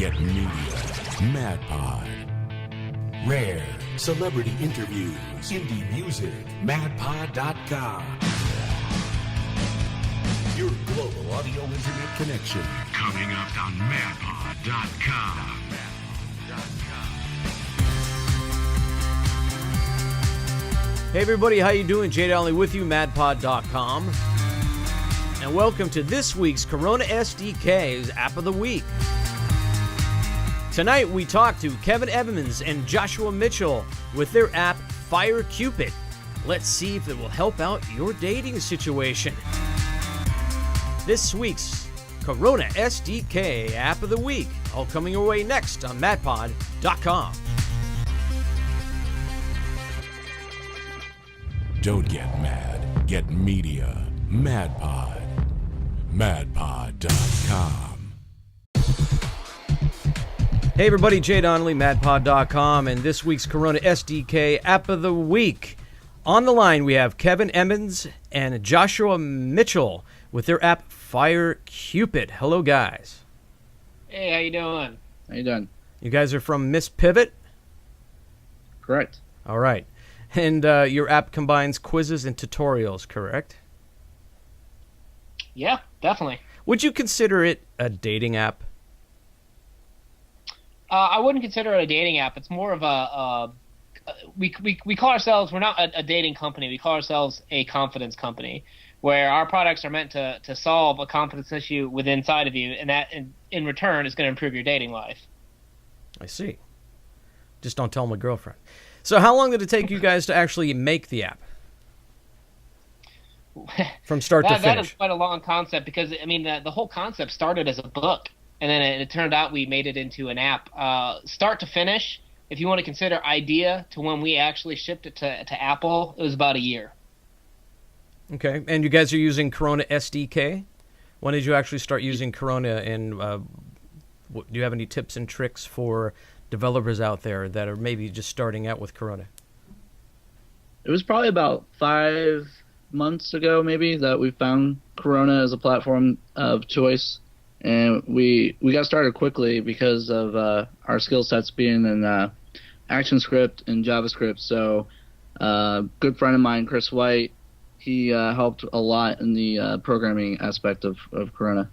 Get media. MadPod. Rare. Celebrity interviews. Indie music. MadPod.com. Your global audio internet connection. Coming up on MadPod.com. Hey everybody, how you doing? JADonnelly with you, MadPod.com. And welcome to this week's Corona SDK's App of the Week. Tonight we talk to Kevin Emmons and Joshua Mitchell with their app Fire-Cupid. Let's see if it will help out your dating situation. This week's Corona SDK App of the Week, all coming your way next on MadPod.com. Don't get mad. Get media. MadPod. MadPod.com. Hey everybody, JADonnelly, MadPod.com, and this week's Corona SDK App of the Week. On the line, we have Kevin Emmons and Joshua Mitchell with their app Fire-Cupid. Hello, guys. Hey, how you doing? How you doing? You guys are from Miss Pivot? Correct. All right. And your app combines quizzes and tutorials, correct? Yeah, definitely. Would you consider it a dating app? I wouldn't consider it a dating app. It's more of a we call ourselves, we're not a dating company. We call ourselves a confidence company, where our products are meant to solve a confidence issue within inside of you, and that in return is going to improve your dating life. I see. Just don't tell my girlfriend. So how long did it take you guys to actually make the app? From start to finish. That is quite a long concept because, I mean, the whole concept started as a book, and then it turned out we made it into an app. Start to finish, if you want to consider idea to when we actually shipped it to Apple, it was about a year. Okay, and you guys are using Corona SDK? When did you actually start using Corona, and do you have any tips and tricks for developers out there that are maybe just starting out with Corona? It was probably about 5 months ago, maybe, that we found Corona as a platform of choice, and we got started quickly because of our skill sets being in ActionScript and JavaScript. So a good friend of mine, Chris White, he helped a lot in the programming aspect of Corona.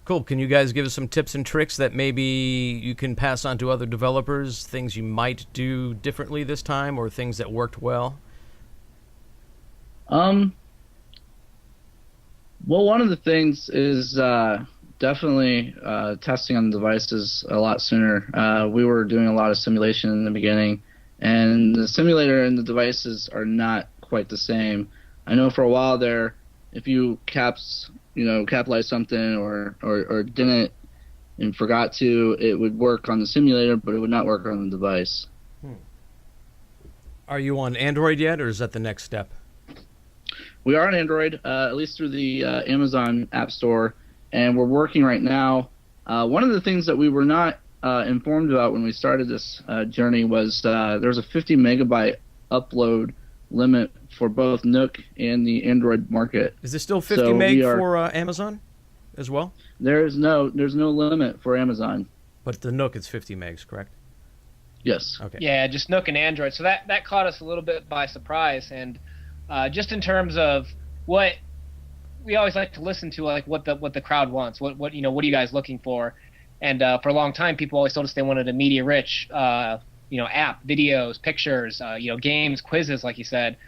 Cool. Can you guys give us some tips and tricks that maybe you can pass on to other developers, things you might do differently this time or things that worked well? Well, one of the things is definitely testing on the devices a lot sooner. We were doing a lot of simulation in the beginning, and the simulator and the devices are not quite the same. I know for a while there, if you capitalize something or didn't and forgot to, it would work on the simulator, but it would not work on the device. Are you on Android yet, or is that the next step? We are on Android, at least through the Amazon App Store, and we're working right now. One of the things that we were not informed about when we started this journey was there's a 50 megabyte upload limit for both Nook and the Android market. Is there still 50 meg for Amazon as well? There's no limit for Amazon. But the Nook is 50 megs, correct? Yes. Okay. Yeah, just Nook and Android. So that caught us a little bit by surprise, and just in terms of what we always like to listen to, like what the crowd wants. What are you guys looking for? And for a long time, people always told us they wanted a media-rich app, videos, pictures, games, quizzes, like you said.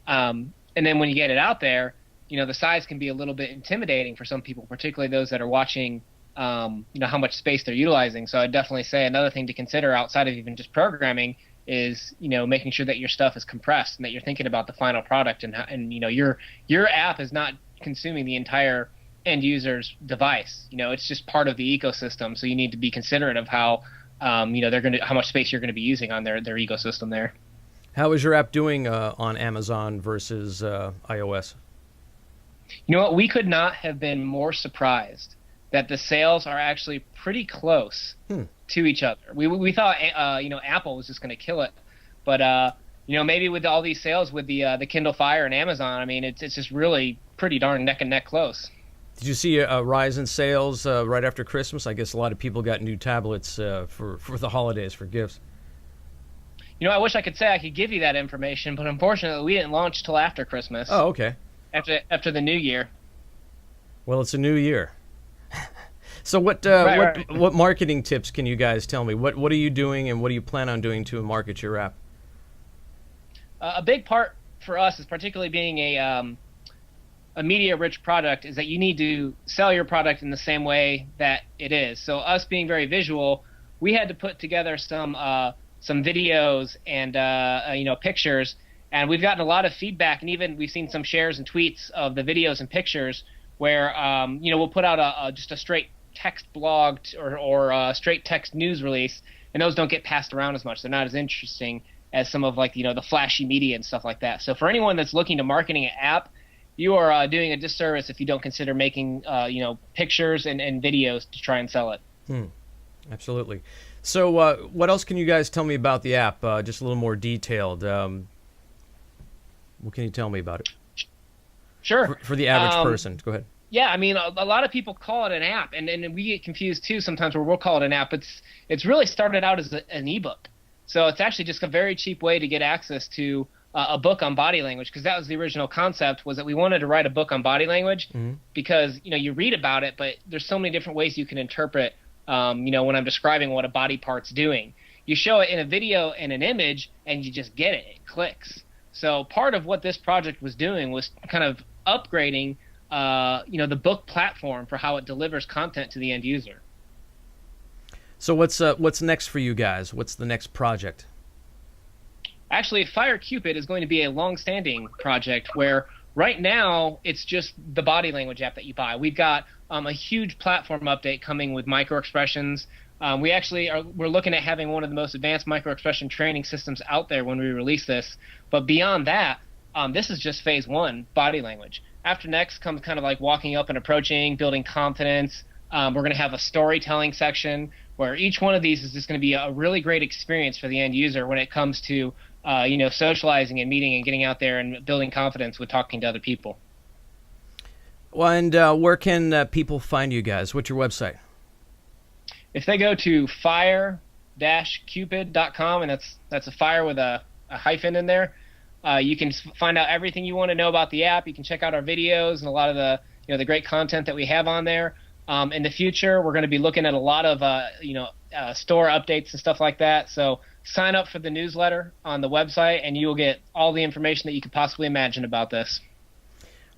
And then when you get it out there, the size can be a little bit intimidating for some people, particularly those that are watching, how much space they're utilizing. So I'd definitely say another thing to consider outside of even just programming is, making sure that your stuff is compressed and that you're thinking about the final product and your app is not consuming the entire end user's device. It's just part of the ecosystem. So you need to be considerate of how how much space you're going to be using on their ecosystem there. How is your app doing on Amazon versus iOS? You know what? We could not have been more surprised that the sales are actually pretty close to each other. We thought Apple was just going to kill it, but maybe with all these sales with the Kindle Fire and Amazon, I mean it's just really pretty darn neck and neck close. Did you see a rise in sales right after Christmas? I guess a lot of people got new tablets for the holidays for gifts. I wish I could say I could give you that information, but unfortunately, we didn't launch till after Christmas. Oh, okay. After the new year. Well, it's a new year. So what marketing tips can you guys tell me? What are you doing, and what do you plan on doing to market your app? A big part for us is particularly being a media-rich product is that you need to sell your product in the same way that it is. So us being very visual, we had to put together some videos and pictures, and we've gotten a lot of feedback, and even we've seen some shares and tweets of the videos and pictures where we'll put out just a straight text blog or a straight text news release, and those don't get passed around as much. They're not as interesting as some of the flashy media and stuff like that. So for anyone that's looking to marketing an app, you are doing a disservice if you don't consider making pictures and videos to try and sell it. Absolutely. So what else can you guys tell me about the app? Just a little more detailed. What can you tell me about it? Sure. For the average person. Go ahead. Yeah, a lot of people call it an app, and we get confused too sometimes where we'll call it an app. It's really started out as an ebook. So it's actually just a very cheap way to get access to a book on body language, because that was the original concept, was that we wanted to write a book on body language because you read about it, but there's so many different ways you can interpret when I'm describing what a body part's doing. You show it in a video and an image, and you just get it. It clicks. So part of what this project was doing was kind of upgrading the book platform for how it delivers content to the end user. So what's next for you guys? What's the next project? Actually, Fire-Cupid is going to be a long-standing project where right now it's just the body language app that you buy. We've got a huge platform update coming with micro-expressions. We're looking at having one of the most advanced micro-expression training systems out there when we release this. But beyond that, this is just phase one, body language. After next comes kind of like walking up and approaching, building confidence. We're going to have a storytelling section where each one of these is just going to be a really great experience for the end user when it comes to socializing and meeting and getting out there and building confidence with talking to other people. Well, and where can people find you guys? What's your website? If they go to fire-cupid.com, and that's a fire with a hyphen in there, you can find out everything you want to know about the app. You can check out our videos and a lot of the great content that we have on there. In the future, we're going to be looking at a lot of store updates and stuff like that. So sign up for the newsletter on the website, and you will get all the information that you could possibly imagine about this.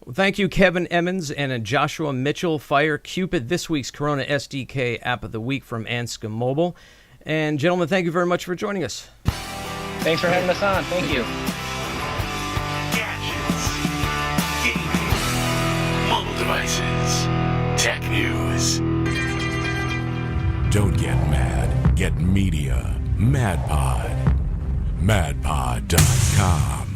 Well, thank you, Kevin Emmons and Joshua Mitchell. Fire-Cupid, this week's Corona SDK App of the Week from Anscombe Mobile. And gentlemen, thank you very much for joining us. Thanks for having us on. Thank you. Gadgets, gaming, mobile devices, tech news. Don't get mad. Get media. MadPod. MadPod.com.